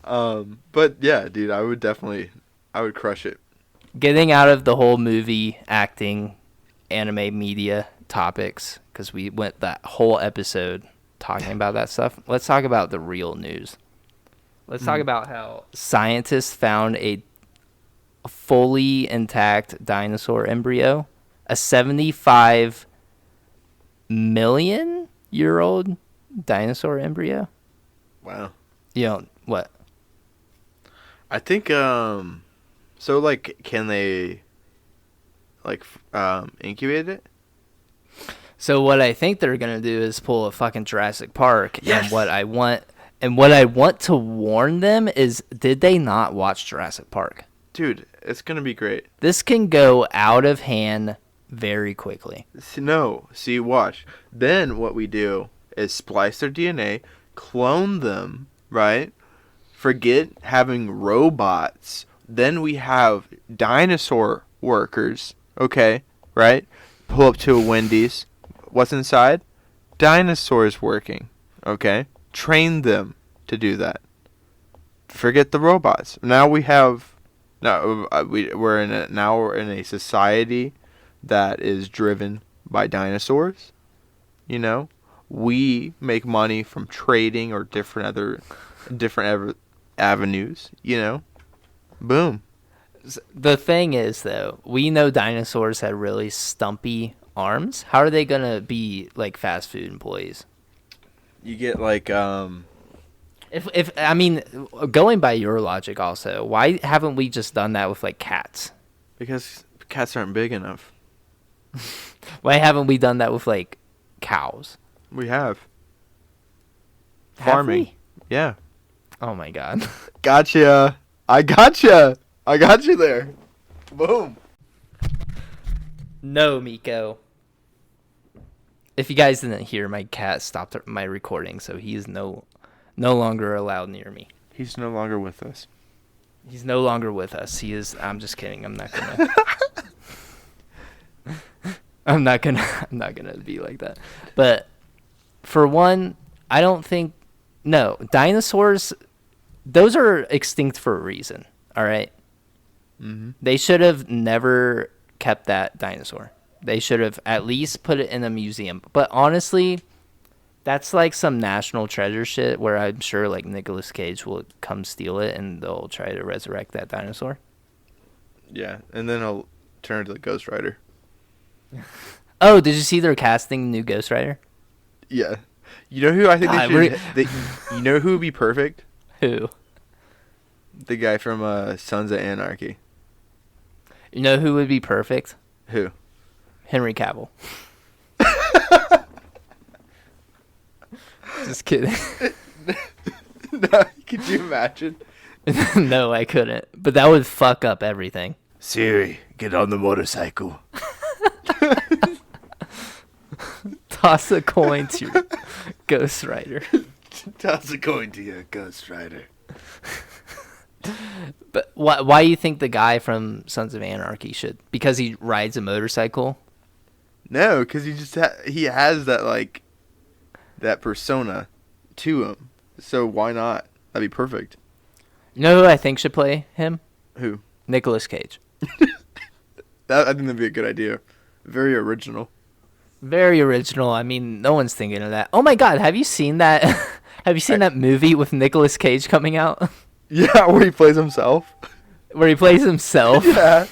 But yeah, dude, I would crush it. Getting out of the whole movie, acting, anime media topics, because we went that whole episode talking about that stuff. Let's talk about the real news. Let's talk about how scientists found a fully intact dinosaur embryo, a 75 million year old dinosaur embryo. Wow. You know what? I think so like can they like incubate it? So what I think they're gonna do is pull a fucking Jurassic Park. Yes. And what I want to warn them is, did they not watch Jurassic Park? Dude, it's gonna be great. This can go out of hand very quickly. No, see, watch. Then what we do is splice their DNA, clone them, right? Forget having robots. Then we have dinosaur workers, okay, right? Pull up to a Wendy's. What's inside? Dinosaurs working, okay? Train them to do that. Forget the robots. Now we have, we're in a society that is driven by dinosaurs. You know, we make money from trading or different avenues. You know, boom. The thing is, though, we know dinosaurs had really stumpy arms. How are they gonna be like fast food employees? You get like If I mean, going by your logic, also, why haven't we just done that with like cats? because cats aren't big enough. Why haven't we done that with like cows? We have Have farming. we? Yeah. Oh my god. Gotcha. I gotcha. I got you there. Boom. No, Miko. If you guys didn't hear, my cat stopped my recording, so he is no longer allowed near me. He's no longer with us. He's no longer with us. He is. I'm just kidding. I'm not gonna. I'm not gonna be like that. But for one, I don't think. No, dinosaurs. Those are extinct for a reason. All right. Mm-hmm. They should have never kept that dinosaur. They should have at least put it in a museum. But honestly, that's like some national treasure shit where I'm sure like Nicolas Cage will come steal it and they'll try to resurrect that dinosaur. Yeah, and then I'll turn into the Ghost Rider. Oh, did you see they're casting new Ghost Rider? Yeah. You know who I think God, they should... you know who would be perfect? Who? The guy from Sons of Anarchy. You know who would be perfect? Who? Henry Cavill. Just kidding. No, could you imagine? No, I couldn't. But that would fuck up everything. Siri, get on the motorcycle. Toss a coin to your Ghost Rider. Toss a coin to your Ghost Rider. But why do you think the guy from Sons of Anarchy should? Because he rides a motorcycle? No, because he has that like that persona to him. So why not? That'd be perfect. You know who I think should play him? Who? Nicolas Cage. I think that'd be a good idea. Very original. Very original. I mean, no one's thinking of that. Oh my God, have you seen that? Have you seen that movie with Nicolas Cage coming out? Yeah, where he plays himself. Where he plays himself. Yeah.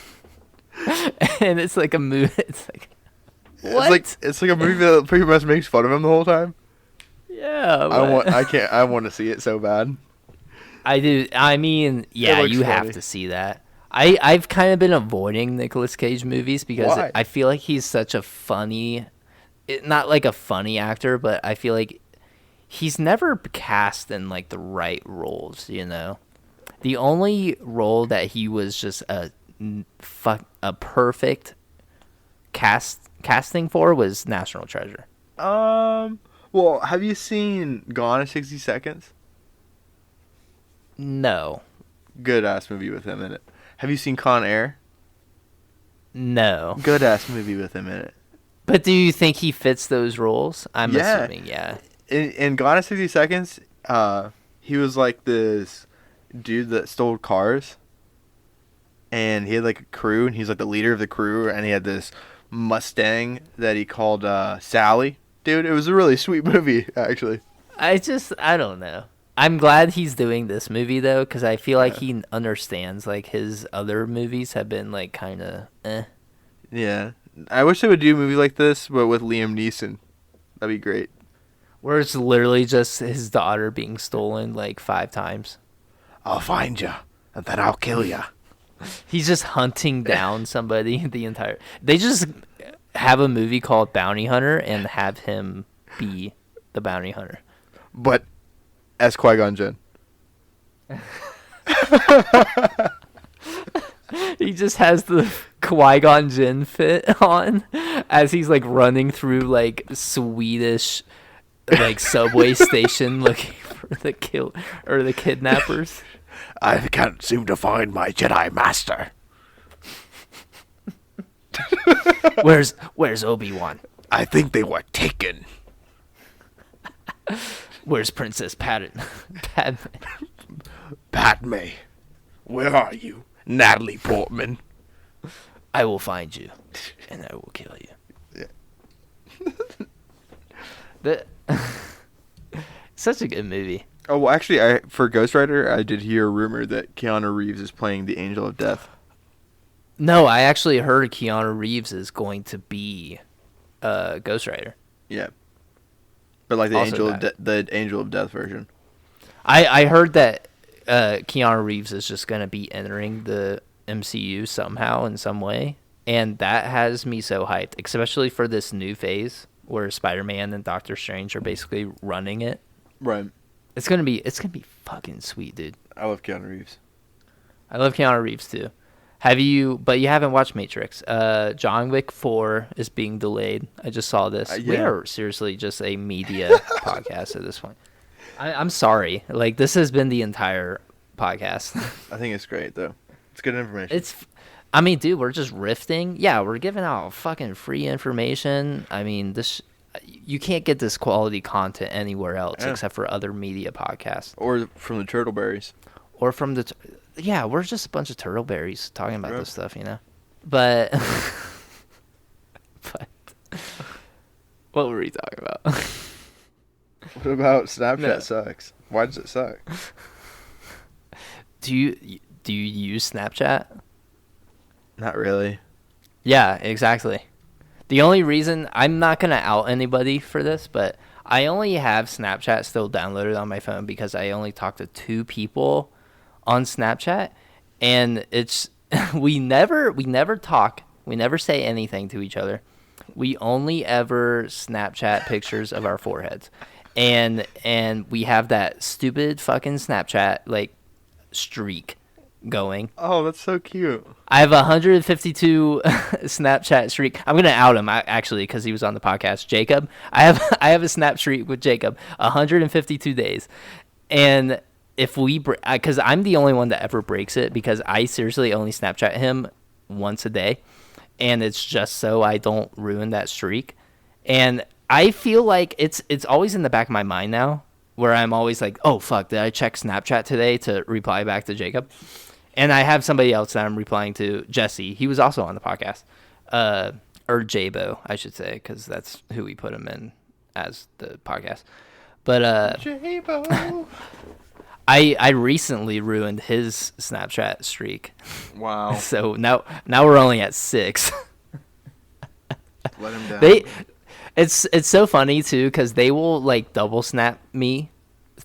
And it's like a movie. It's like, what? It's like a movie that pretty much makes fun of him the whole time. Yeah. I want to see it so bad. I do. I mean, yeah, you have to see that. I've kind of been avoiding Nicolas Cage movies because Why? I feel like he's such a funny, not like a funny actor, but I feel like he's never cast in like the right roles, you know? The only role that he was just a perfect casting for was National Treasure. Well, have you seen Gone in 60 Seconds? No. Good ass movie with him in it. Have you seen Con Air? No. Good ass movie with him in it. But do you think he fits those roles? I'm assuming, yeah. In Gone in 60 Seconds, he was like this dude that stole cars. And he had like a crew, and he's like the leader of the crew, and he had this Mustang that he called Sally. Dude, it was a really sweet movie, actually. I don't know. I'm glad he's doing this movie, though, because I feel like he understands, like, his other movies have been, like, kind of eh. Yeah. I wish they would do a movie like this, but with Liam Neeson. That'd be great. Where it's literally just his daughter being stolen, like, 5 times. I'll find you, and then I'll kill you. He's just hunting down somebody the entire... They just have a movie called Bounty Hunter and have him be the bounty hunter. But as Qui-Gon Jinn. He just has the Qui-Gon Jinn fit on as he's like running through like Swedish like subway station looking for the the kidnappers. I can't seem to find my Jedi Master. Where's Obi-Wan? I think they were taken. Where's Princess Padme? Padme, where are you? Natalie Portman. I will find you, and I will kill you. Yeah. Such a good movie. Oh, well, actually, for Ghost Rider, I did hear a rumor that Keanu Reeves is playing the Angel of Death. No, I actually heard Keanu Reeves is going to be Ghost Rider. Yeah. But like the Also Angel of Death version. I heard that Keanu Reeves is just going to be entering the MCU somehow in some way, and that has me so hyped, especially for this new phase where Spider-Man and Doctor Strange are basically running it. Right. It's gonna be fucking sweet, dude. I love Keanu Reeves. I love Keanu Reeves too. But you haven't watched Matrix. John Wick 4 is being delayed. I just saw this. Yeah. We are seriously just a media podcast at this point. I'm sorry. Like, this has been the entire podcast. I think it's great, though. It's good information. I mean, dude, we're just riffing. Yeah, we're giving out fucking free information. I mean, you can't get this quality content anywhere else except for other media podcasts. Or from the Turtleberries. Or from the... Yeah, we're just a bunch of turtleberries talking about this stuff, you know? But what were we talking about? What about Snapchat sucks? Why does it suck? Do you use Snapchat? Not really. Yeah, exactly. The only reason... I'm not going to out anybody for this, but I only have Snapchat still downloaded on my phone because I only talk to 2 people on Snapchat, and it's we never talk, we never say anything to each other. We only ever Snapchat pictures of our foreheads, and we have that stupid fucking Snapchat like streak going. Oh, that's so cute. I have a 152 Snapchat streak. I'm gonna out him actually because he was on the podcast. Jacob, I have a Snap streak with Jacob, 152 days, and if we, because I'm the only one that ever breaks it because I seriously only Snapchat him once a day, and it's just so I don't ruin that streak. And I feel like it's always in the back of my mind now, where I'm always like, oh fuck, did I check Snapchat today to reply back to Jacob? And I have somebody else that I'm replying to, Jesse. He was also on the podcast, or Jabo, I should say, because that's who we put him in as the podcast. But Jabo. I recently ruined his Snapchat streak. Wow. So now we're only at 6. Let him down. It's so funny too because they will like double snap me,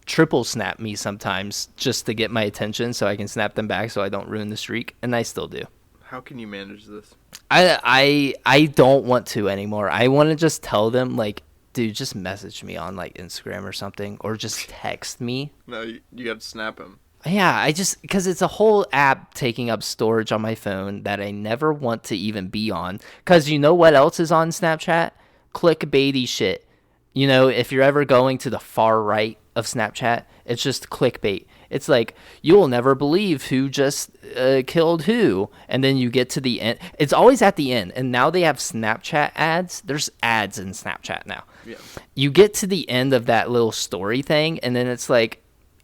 triple snap me sometimes just to get my attention so I can snap them back so I don't ruin the streak, and I still do. How can you manage this? I don't want to anymore. I want to just tell them like, dude, just message me on like Instagram or something, or just text me. No, you got to snap him. Yeah, because it's a whole app taking up storage on my phone that I never want to even be on. Because you know what else is on Snapchat? Clickbaity shit. You know, if you're ever going to the far right of Snapchat, it's just clickbait. It's like, you'll never believe who just killed who. And then you get to the end. It's always at the end. And now they have Snapchat ads. There's ads in Snapchat now. Yeah. You get to the end of that little story thing, and then it's like,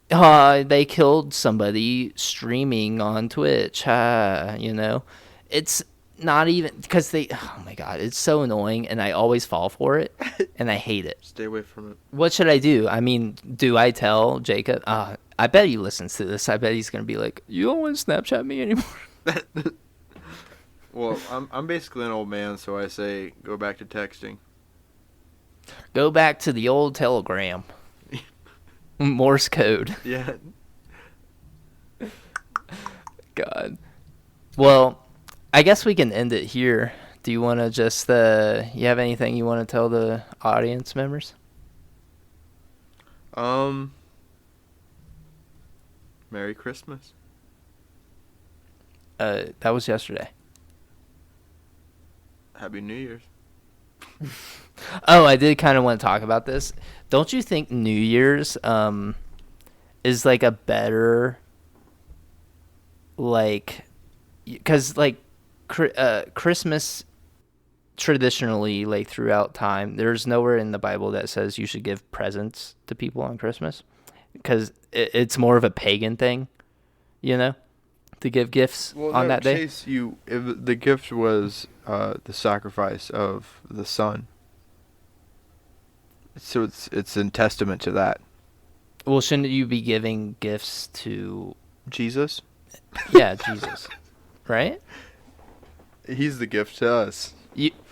they killed somebody streaming on Twitch. You know, it's not even because oh my God, it's so annoying, and I always fall for it, and I hate it. Stay away from it. What should I do? I mean, do I tell Jacob? I bet he listens to this. I bet he's going to be like, you don't want to Snapchat me anymore. Well, I'm basically an old man, so I say go back to texting. Go back to the old telegram. Morse code. Yeah. God. Well, I guess we can end it here. Do you want to just, you have anything you want to tell the audience members? Merry Christmas. That was yesterday. Happy New Year's. Oh, I did kind of want to talk about this. Don't you think New Year's is like a better, like, because like Christmas traditionally, like throughout time, there's nowhere in the Bible that says you should give presents to people on Christmas, because it's more of a pagan thing, you know, to give gifts on that day. If the gift was the sacrifice of the son. So it's in testament to that. Well, shouldn't you be giving gifts to Jesus? Yeah, Jesus, right? He's the gift to us.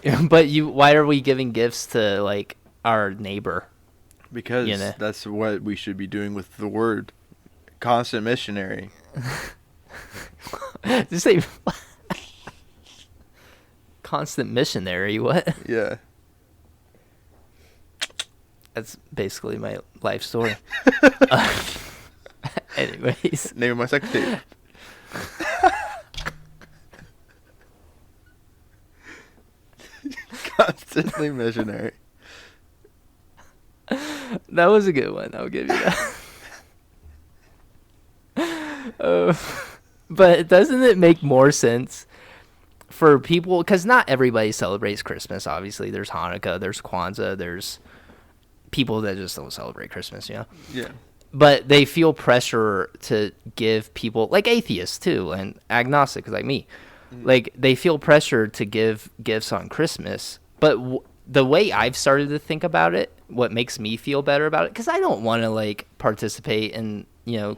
Why are we giving gifts to like our neighbor? Because that's what we should be doing with the word. Constant missionary. Just say constant missionary. What? Yeah. That's basically my life story. Anyways. Name of my sex tape. Constantly missionary. That was a good one. I'll give you that. But doesn't it make more sense for people? Because not everybody celebrates Christmas, obviously. There's Hanukkah, there's Kwanzaa, there's people that just don't celebrate Christmas, you know? Yeah. But they feel pressure to give people, like atheists too, and agnostics like me, like they feel pressure to give gifts on Christmas. But the way I've started to think about it, what makes me feel better about it, because I don't want to like participate in, you know,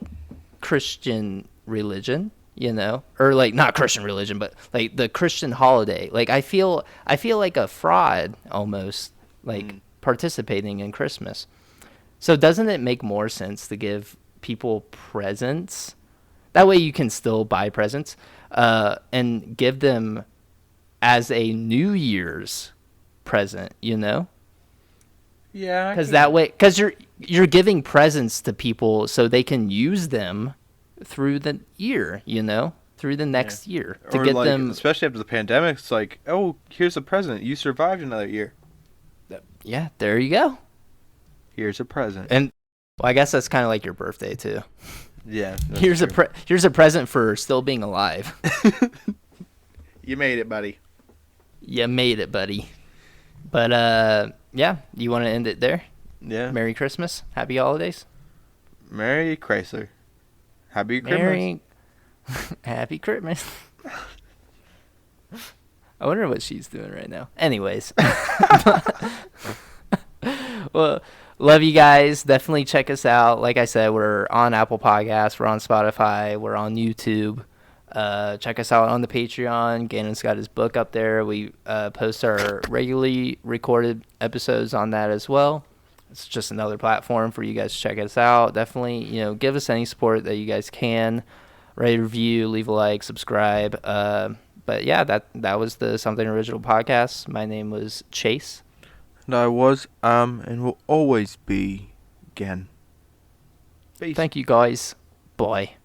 Christian religion, you know, or like not Christian religion, but like the Christian holiday. Like I feel like a fraud almost, like participating in Christmas. So doesn't it make more sense to give people presents? That way you can still buy presents and give them as a New Year's present, you know? Yeah. Because that way, because you're giving presents to people so they can use them through the year, through the next year to Or get like, them. especially after the pandemic, it's like, oh, here's a present. You survived another year. Yeah, there you go. Here's a present. And well, I guess that's kind of like your birthday too. Yeah. Here's a present for still being alive. You made it, buddy. You made it, buddy. But yeah, you want to end it there? Yeah. Merry Christmas, Happy Holidays. Merry Chrysler. Happy Christmas. Merry Happy Christmas. I wonder what she's doing right now. Anyways. Well, love you guys. Definitely check us out. Like I said, we're on Apple Podcasts. We're on Spotify. We're on YouTube. Check us out on the Patreon. Gannon's got his book up there. We post our regularly recorded episodes on that as well. It's just another platform for you guys to check us out. Definitely, give us any support that you guys can. Rate a review, leave a like, subscribe. But yeah, that was the Something Original podcast. My name was Chase. And I was, and will always be, Gannon. Thank you guys. Bye.